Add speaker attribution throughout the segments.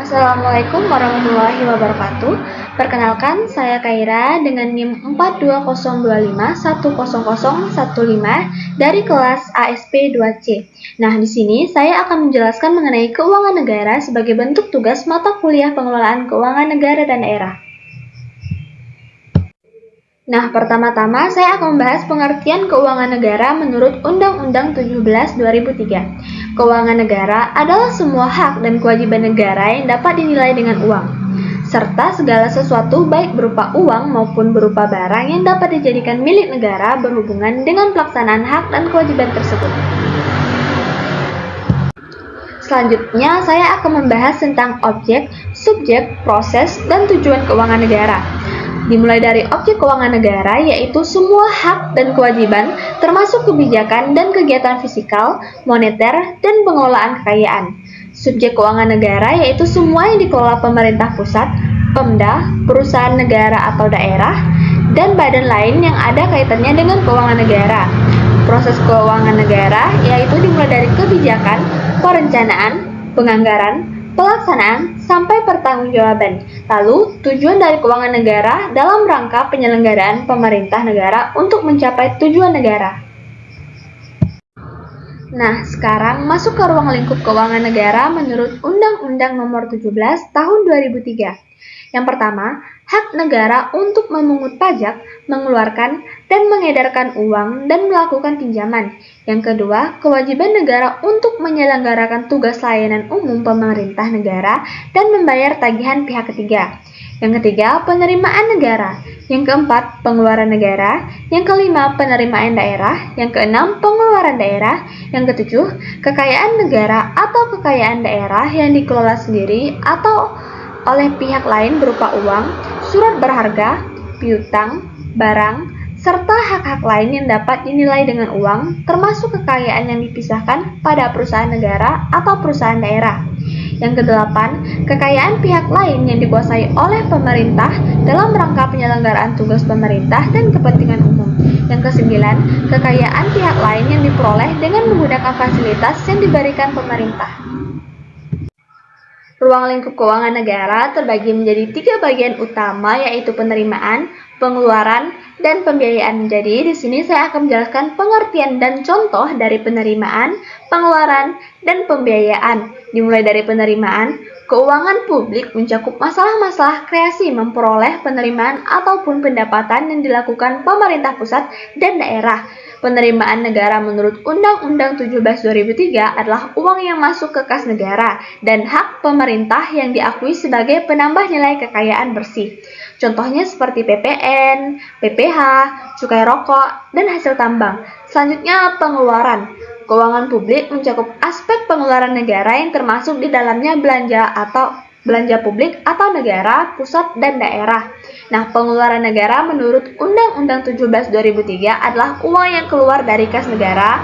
Speaker 1: Assalamualaikum warahmatullahi wabarakatuh. Perkenalkan, saya Kaira dengan NIM 4202510015 dari kelas ASP 2C. Nah, di sini saya akan menjelaskan mengenai keuangan negara sebagai bentuk tugas mata kuliah pengelolaan keuangan negara dan daerah. Nah, pertama-tama saya akan membahas pengertian keuangan negara menurut Undang-Undang 17 2003. Keuangan negara adalah semua hak dan kewajiban negara yang dapat dinilai dengan uang, serta segala sesuatu baik berupa uang maupun berupa barang yang dapat dijadikan milik negara berhubungan dengan pelaksanaan hak dan kewajiban tersebut. Selanjutnya, saya akan membahas tentang objek, subjek, proses, dan tujuan keuangan negara. Dimulai dari objek keuangan negara, yaitu semua hak dan kewajiban, termasuk kebijakan dan kegiatan fiskal, moneter, dan pengelolaan kekayaan. Subjek keuangan negara yaitu semua yang dikelola pemerintah pusat, Pemda, perusahaan negara atau daerah, dan badan lain yang ada kaitannya dengan keuangan negara. Proses keuangan negara yaitu dimulai dari kebijakan, perencanaan, penganggaran, pelaksanaan, sampai pertanggungjawaban. Lalu, tujuan dari keuangan negara dalam rangka penyelenggaraan pemerintah negara untuk mencapai tujuan negara. Nah, sekarang masuk ke ruang lingkup keuangan negara menurut Undang-Undang Nomor 17 Tahun 2003. Yang pertama, hak negara untuk memungut pajak, mengeluarkan, dan mengedarkan uang dan melakukan pinjaman. Yang kedua, kewajiban negara untuk menyelenggarakan tugas layanan umum pemerintah negara dan membayar tagihan pihak ketiga. Yang ketiga, penerimaan negara. Yang keempat, pengeluaran negara. Yang kelima, penerimaan daerah. Yang keenam, pengeluaran daerah. Yang ketujuh, kekayaan negara atau kekayaan daerah yang dikelola sendiri atau oleh pihak lain berupa uang, surat berharga, piutang, barang, serta hak-hak lain yang dapat dinilai dengan uang, termasuk kekayaan yang dipisahkan pada perusahaan negara atau perusahaan daerah. Yang kedelapan, kekayaan pihak lain yang dikuasai oleh pemerintah dalam rangka penyelenggaraan tugas pemerintah dan kepentingan umum. Yang kesembilan, kekayaan pihak lain yang diperoleh dengan menggunakan fasilitas yang diberikan pemerintah. Ruang lingkup keuangan negara terbagi menjadi 3 bagian utama, yaitu penerimaan, pengeluaran, dan pembiayaan. Jadi, di sini saya akan menjelaskan pengertian dan contoh dari penerimaan, pengeluaran, dan pembiayaan. Dimulai dari penerimaan, keuangan publik mencakup masalah-masalah kreasi memperoleh penerimaan ataupun pendapatan yang dilakukan pemerintah pusat dan daerah. Penerimaan negara menurut Undang-Undang 17 2003 adalah uang yang masuk ke kas negara dan hak pemerintah yang diakui sebagai penambah nilai kekayaan bersih. Contohnya seperti PPN, PPh, cukai rokok, dan hasil tambang. Selanjutnya, pengeluaran. Keuangan publik mencakup aspek pengeluaran negara yang termasuk di dalamnya belanja publik atau negara, pusat, dan daerah. Nah, pengeluaran negara menurut Undang-Undang 17 2003 adalah uang yang keluar dari kas negara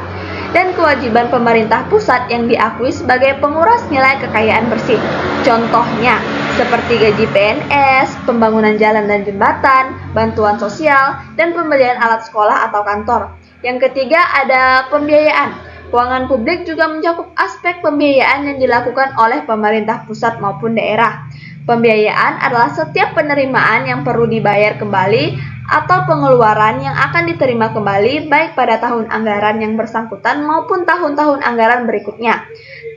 Speaker 1: dan kewajiban pemerintah pusat yang diakui sebagai penguras nilai kekayaan bersih. Contohnya, seperti gaji PNS, pembangunan jalan dan jembatan, bantuan sosial, dan pembelian alat sekolah atau kantor. Yang ketiga ada pembiayaan. Keuangan publik juga mencakup aspek pembiayaan yang dilakukan oleh pemerintah pusat maupun daerah. Pembiayaan adalah setiap penerimaan yang perlu dibayar kembali atau pengeluaran yang akan diterima kembali baik pada tahun anggaran yang bersangkutan maupun tahun-tahun anggaran berikutnya.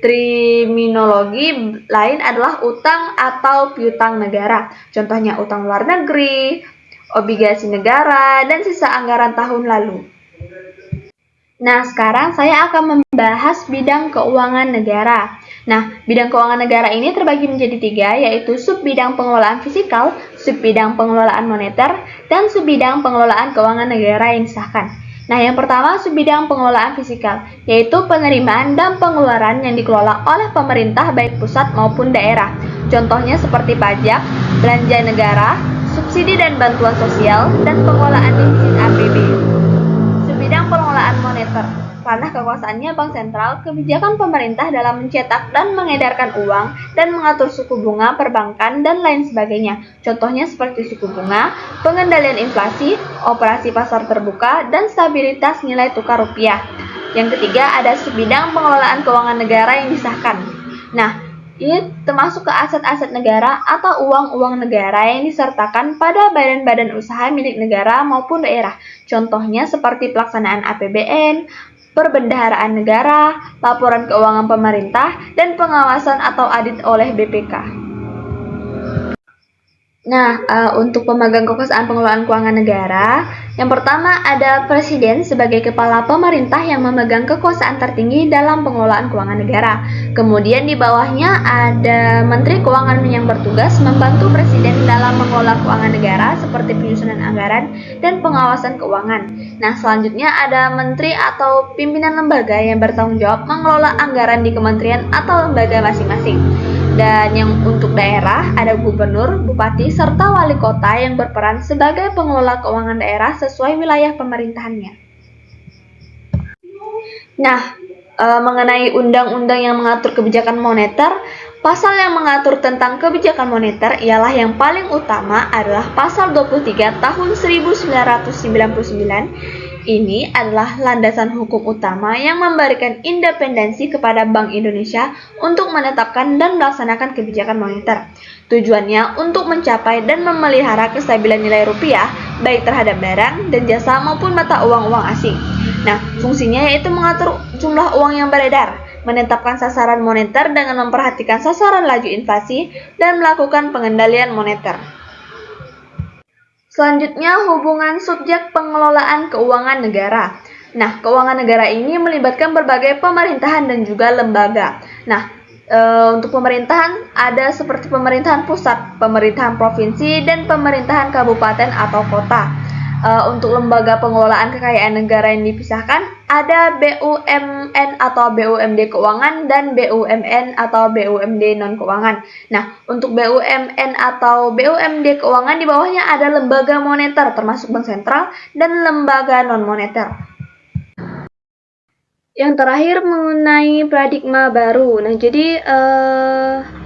Speaker 1: Terminologi lain adalah utang atau piutang negara. Contohnya utang luar negeri, obligasi negara, dan sisa anggaran tahun lalu. Nah, sekarang saya akan membahas bidang keuangan negara. Nah, bidang keuangan negara ini terbagi menjadi 3, yaitu subbidang pengelolaan fiskal, subbidang pengelolaan moneter, dan subbidang pengelolaan keuangan negara yang disahkan. Nah, yang pertama subbidang pengelolaan fiskal, yaitu penerimaan dan pengeluaran yang dikelola oleh pemerintah baik pusat maupun daerah. Contohnya seperti pajak, belanja negara, subsidi dan bantuan sosial, dan pengelolaan defisit APB. Bidang pengelolaan moneter, ranah kekuasaannya Bank Sentral, kebijakan pemerintah dalam mencetak dan mengedarkan uang dan mengatur suku bunga perbankan dan lain sebagainya. Contohnya seperti suku bunga, pengendalian inflasi, operasi pasar terbuka, dan stabilitas nilai tukar rupiah. Yang ketiga ada subbidang pengelolaan keuangan negara yang disahkan. Nah, Ini termasuk ke aset-aset negara atau uang-uang negara yang disertakan pada badan-badan usaha milik negara maupun daerah. Contohnya seperti pelaksanaan APBN, perbendaharaan negara, laporan keuangan pemerintah, dan pengawasan atau audit oleh BPK. Nah, untuk pemegang kekuasaan pengelolaan keuangan negara, yang pertama ada presiden sebagai kepala pemerintah yang memegang kekuasaan tertinggi dalam pengelolaan keuangan negara. Kemudian di bawahnya ada menteri keuangan yang bertugas membantu presiden dalam mengelola keuangan negara seperti penyusunan anggaran dan pengawasan keuangan. Nah, selanjutnya ada menteri atau pimpinan lembaga yang bertanggung jawab mengelola anggaran di kementerian atau lembaga masing-masing. Dan yang untuk daerah ada gubernur, bupati, serta wali kota yang berperan sebagai pengelola keuangan daerah sesuai wilayah pemerintahannya. Nah, mengenai undang-undang yang mengatur kebijakan moneter, pasal yang mengatur tentang kebijakan moneter ialah yang paling utama adalah pasal 23 tahun 1999. Ini adalah landasan hukum utama yang memberikan independensi kepada Bank Indonesia untuk menetapkan dan melaksanakan kebijakan moneter. Tujuannya untuk mencapai dan memelihara kestabilan nilai rupiah, baik terhadap barang dan jasa maupun mata uang-uang asing. Nah, fungsinya yaitu mengatur jumlah uang yang beredar, menetapkan sasaran moneter dengan memperhatikan sasaran laju inflasi, dan melakukan pengendalian moneter. Selanjutnya, hubungan subjek pengelolaan keuangan negara. Nah, keuangan negara ini melibatkan berbagai pemerintahan dan juga lembaga. Nah, untuk pemerintahan ada seperti pemerintahan pusat, pemerintahan provinsi, dan pemerintahan kabupaten atau kota. Untuk lembaga pengelolaan kekayaan negara yang dipisahkan ada BUMN atau BUMD keuangan dan BUMN atau BUMD non keuangan. Nah, untuk BUMN atau BUMD keuangan di bawahnya ada lembaga moneter termasuk bank sentral dan lembaga non moneter. Yang terakhir mengenai paradigma baru. Nah, jadi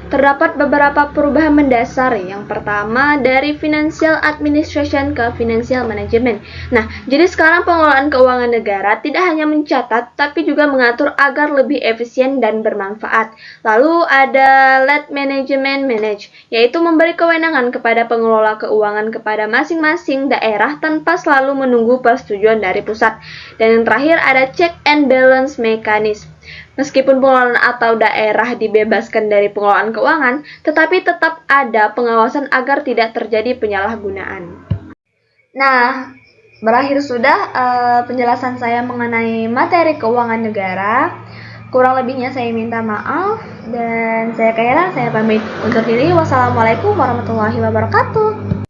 Speaker 1: terdapat beberapa perubahan mendasar. Yang pertama dari financial administration ke financial management. Nah, jadi sekarang pengelolaan keuangan negara tidak hanya mencatat tapi juga mengatur agar lebih efisien dan bermanfaat. Lalu ada let management manage, yaitu memberi kewenangan kepada pengelola keuangan kepada masing-masing daerah tanpa selalu menunggu persetujuan dari pusat. Dan yang terakhir ada check and balance mechanism. Meskipun pengelolaan atau daerah dibebaskan dari pengelolaan keuangan, tetapi tetap ada pengawasan agar tidak terjadi penyalahgunaan. Nah, berakhir sudah penjelasan saya mengenai materi keuangan negara. Kurang lebihnya saya minta maaf dan saya Kaira, saya pamit undur diri. Wassalamualaikum warahmatullahi wabarakatuh.